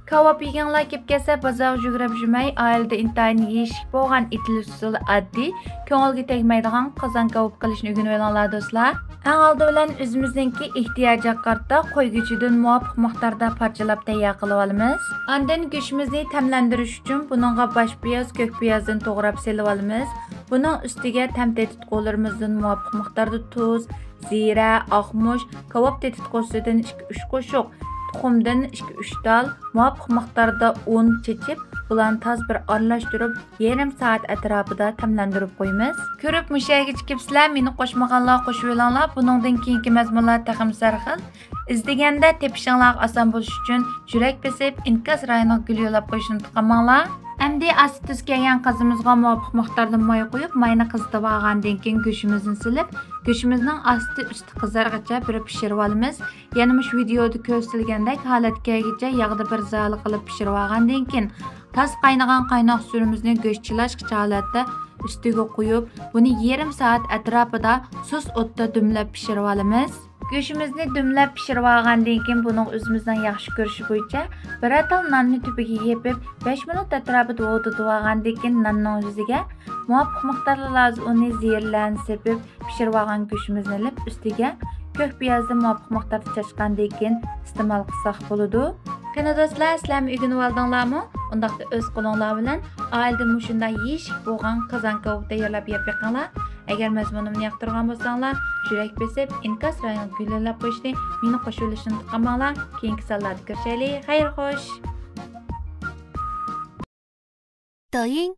Kavap yeganlar kelib kelsa, bozorga yugurib yurmay, oilada intayin yeyishlik bo'lgan itli usuli oddiy, ko'ngilga tegmaydigan qozon kavap qilishni o'rganib olinglar do'stlar. Eng oldi bilan o'zimizningki ehtiyojga qarata qo'y go'shtidan muvofiq miqdorda parchalab tayyor qilib olamiz. Ondan go'shtimizni ta'mlantirish uchun buningga bosh piyoz, ko'k piyozdan to'g'rab selib olamiz. Buning ustiga tam tetitqolarimizdan muvofiq miqdorda tuz, zira, oqmush, kavap tetitqosidan 2-3 qo'shiq, tuxumdan 2-3 dal, muvofiq miqdorda un chechib, bularni toz bir aralashtirib, yarim soat atrofida tamlantirib qo'yamiz. Ko'rib mushagicha kelibsizlar, meni qo'shmaganlar qo'shib olinglar. Buningdan keyingi mazmunlar taxim sarxil. İzlegende tepişinlar asan bo'lish uchun yurak besib, inkas rayoniga gul yo'lab qo'yishni unutmanglar. Endi asti tuz kelgan qizimizga muvofiq miqdorda moy qo'yib, mayni qizitib olgandan keyin go'shtimizni silib, go'shtimizning asti usti qizargacha bir pishirib olamiz. Yana shu videoda ko'rsatilgandek holatgacha yog'da bir zali qilib pishirib olgandan keyin tas qaynagan qaynoq suvimizni go'sht chilashqich holatda ustiga qo'yib, buni yarim soat atrofida sus o'tda dumlab pishirib olamiz. Go'shtimizni dumlab pishirib olgandan keyin buni o'zimizning yaxshi ko'rishi bo'yicha bir atal nonni tubiga yepib 5 minut atrofida o'titib olgandan keyin nonning yuziga muvofiq miqdorda loz uni zirlarni sepib pishirib olgan go'shtimizni ilib ustiga ko'k piyozni muvofiq miqdorda chashgandan keyin iste'mol qilsak bo'ladi. Qani do'stlar, sizlarmi o'rganib oldinglarmi? Undaqda o'z qo'linglar bilan oilada mushunday yeyishlik bo'lgan qozon kavap tayyorlab yeb yiqinglar. Agar mazmunimni yoqtirgan bo'lsanglar, yurak besib, inkas rayoniga gullab qo'yishni, meni qo'shib olishni unutmanglar. Keyingi sonlarda ko'rishaylik. Xayr xo'sh. 抖音